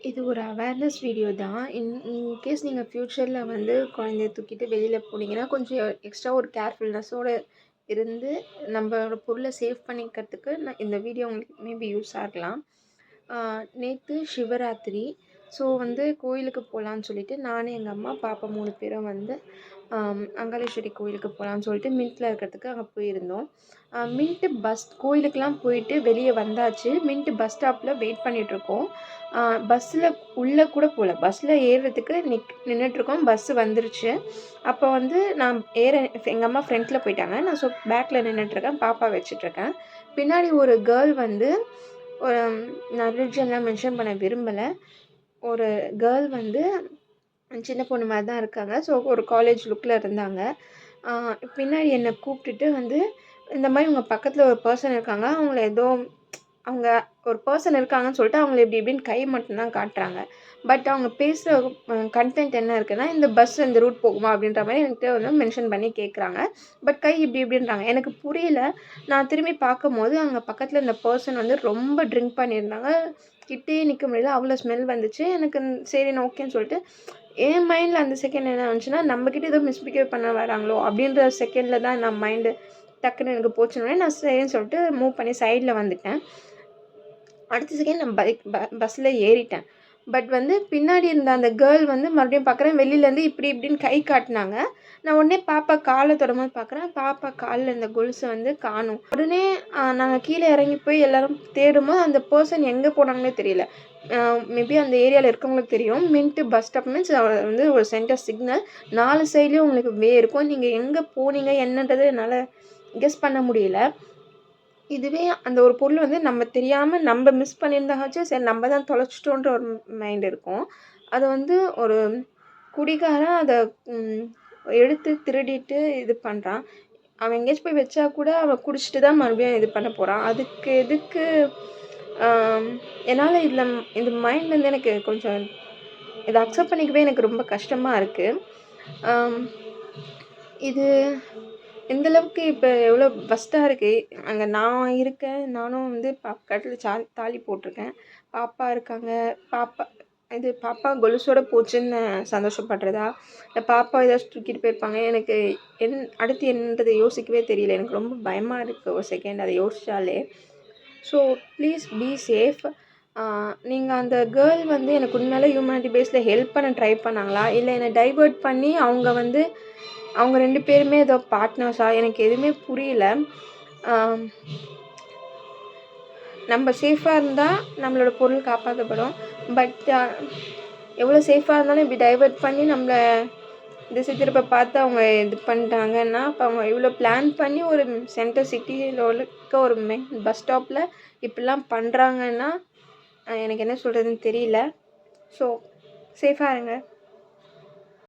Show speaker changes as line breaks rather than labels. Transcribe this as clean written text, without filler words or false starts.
இது ஒரு awareness video தான். இன்கேஸ் நீங்க ஃப்யூச்சரில் வந்து குழந்தைய தூக்கிட்டு வெளியில் போனீங்கன்னா, கொஞ்சம் எக்ஸ்ட்ரா ஒரு கேர்ஃபுல்னஸோடு இருந்து நம்மளோட பொருளை சேவ் பண்ணிக்கிறதுக்கு இந்த வீடியோ உங்களுக்கு மேபி யூஸ் ஆகலாம். நேற்று சிவராத்திரி. ஸோ வந்து கோயிலுக்கு போகலான்னு சொல்லிட்டு நான், எங்கள் அம்மா, பாப்பா 3 பேரும் வந்து அங்காளேஸ்வரி கோயிலுக்கு போகலான்னு சொல்லிட்டு மின்ட்டில் இருக்கிறதுக்கு அங்கே போயிருந்தோம். மின்ட்டு பஸ் கோயிலுக்கெலாம் போயிட்டு வெளியே வந்தாச்சு. மின்ட்டு பஸ் ஸ்டாப்பில் வெயிட் பண்ணிகிட்ருக்கோம். பஸ்ஸில் உள்ளே கூட போகல, பஸ்ஸில் ஏறுறதுக்கு நின்றுட்டுருக்கோம். பஸ்ஸு வந்துருச்சு. அப்போ வந்து நான் எங்கள் அம்மா ஃப்ரண்ட்டில் போயிட்டாங்க. நான் பேக்கில் நின்றுட்டுருக்கேன், பாப்பா வச்சிட்ருக்கேன். பின்னாடி ஒரு கேர்ள் வந்து நான் ரிலிஜன்லாம் மென்ஷன் பண்ண விரும்பலை. ஒரு கேர்ள் வந்து சின்ன பொண்ணு மாதிரி தான் இருக்காங்க. ஸோ ஒரு காலேஜ் லுக்கில் இருந்தாங்க. பின்னாடி என்னை கூப்பிட்டுட்டு வந்து, இந்த மாதிரி உங்கள் பக்கத்தில் ஒரு பர்சன் இருக்காங்க, அவங்கள ஏதோ அவங்க ஒரு பர்சன் இருக்காங்கன்னு சொல்லிட்டு அவங்கள இப்படின்னு கை மட்டும்தான் காட்டுறாங்க. பட் அவங்க பேசுகிற கண்டென்ட் என்ன இருக்குன்னா, இந்த பஸ் இந்த ரூட் போகுமா அப்படின்ற மாதிரி என்கிட்ட வந்து மென்ஷன் பண்ணி கேட்குறாங்க. பட் கை இப்படின்றாங்க. எனக்கு புரியல. நான் திரும்பி பார்க்கும்போது அங்கே பக்கத்தில் இந்த பர்சன் வந்து ரொம்ப ட்ரிங்க் பண்ணியிருந்தாங்க. கிட்டே நிற்க முடியல, அவ்வளோ ஸ்மெல் வந்துச்சு. எனக்கு சரி நான் ஓகேன்னு சொல்லிட்டு, என் மைண்டில் அந்த செகண்ட் என்ன வந்துச்சுன்னா, நம்மக்கிட்ட ஏதோ மிஸ்பிஹேவ் பண்ண வராங்களோ அப்படின்ற செகண்டில் தான் நான் மைண்டு டக்குன்னு எனக்கு போச்சுன்னே நான் சரின்னு சொல்லிட்டு மூவ் பண்ணி சைடில் வந்துட்டேன். அடுத்த செகண்ட் நான் பஸ்ஸில் ஏறிட்டேன். பட் வந்து பின்னாடி இருந்த அந்த கேர்ள் வந்து மறுபடியும் பார்க்குறேன், வெளியிலேருந்து இப்படின்னு கை காட்டினாங்க. நான் உடனே பாப்பா காலை தொடும்போது பார்க்குறேன், பாப்பா காலில் இருந்த கொலுசை வந்து காணும். உடனே நாங்கள் கீழே இறங்கி போய் எல்லோரும் தேடும்போது அந்த பர்சன் எங்கே போனாங்கன்னே தெரியல. மேபி அந்த ஏரியாவில் இருக்கவங்களுக்கு தெரியும். மின்ட்டு பஸ் ஸ்டாப் மீன்ஸ் வந்து ஒரு சென்டர் சிக்னல் 4 சைட்லேயும் உங்களுக்கு இருக்கும். நீங்கள் எங்கே போனீங்க என்னன்றது என்னால் கெஸ் பண்ண முடியல. இதுவே அந்த ஒரு பொருள் வந்து நம்ம தெரியாமல் நம்ம மிஸ் பண்ணியிருந்தாச்சும் சரி நம்ம தான் தொலைச்சிட்டோன்ற ஒரு மைண்ட் இருக்கும். அதை வந்து ஒரு குடிகாரன் அதை எடுத்து திருடிட்டு இது பண்ணுறான். அவன் எங்கேயாச்சும் போய் வச்சா கூட அவன் குடிச்சிட்டு தான் மறுபடியும் இது பண்ண போகிறான். அதுக்கு எதுக்கு என்னால் இந்த மைண்ட்லேருந்து எனக்கு கொஞ்சம் இதை அக்செப்ட் பண்ணிக்கவே எனக்கு ரொம்ப கஷ்டமாக இருக்குது. இது எந்தளவுக்கு இப்போ எவ்வளோ ஃபஸ்ட்டாக இருக்குது. அங்கே நான் இருக்கேன், நானும் வந்து கழுத்தில் தாலி போட்டிருக்கேன். பாப்பா இருக்காங்க. பாப்பா கொலுசோட போச்சுன்னு சந்தோஷப்படுறதா, இல்லை பாப்பா ஏதாச்சும் தூக்கிட்டு போயிருப்பாங்க. எனக்கு அடுத்து என்னன்றதை யோசிக்கவே தெரியல. எனக்கு ரொம்ப பயமாக இருக்குது ஒரு செகண்ட் அதை யோசித்தாலே. So please be safe. நீங்கள் அந்த கேர்ள் வந்து எனக்கு உண்மையிலே ஹியூமனிட்டி பேஸில் ஹெல்ப் பண்ண ட்ரை பண்ணாங்களா, இல்லை என்னை டைவர்ட் பண்ணி அவங்க 2 பேருமே ஏதோ பார்ட்னர்ஸா, எனக்கு எதுவுமே புரியல. நம்ம சேஃபாக இருந்தால் நம்மளோட பொருள் காப்பாற்றப்படும். பட் எவ்வளோ சேஃபாக இருந்தாலும் இப்படி டைவர்ட் பண்ணி நம்மளை திசை திருப்ப பார்த்து அவங்க இது பண்ணிட்டாங்கன்னா, அப்போ அவங்க இவ்வளோ பிளான் பண்ணி ஒரு சென்டர் சிட்டியில் இருக்க ஒரு மெயின் பஸ் ஸ்டாப்பில் இப்படிலாம் பண்ணுறாங்கன்னா, எனக்கு என்ன சொல்கிறதுன்னு தெரியல. ஸோ சேஃபாக இருங்க.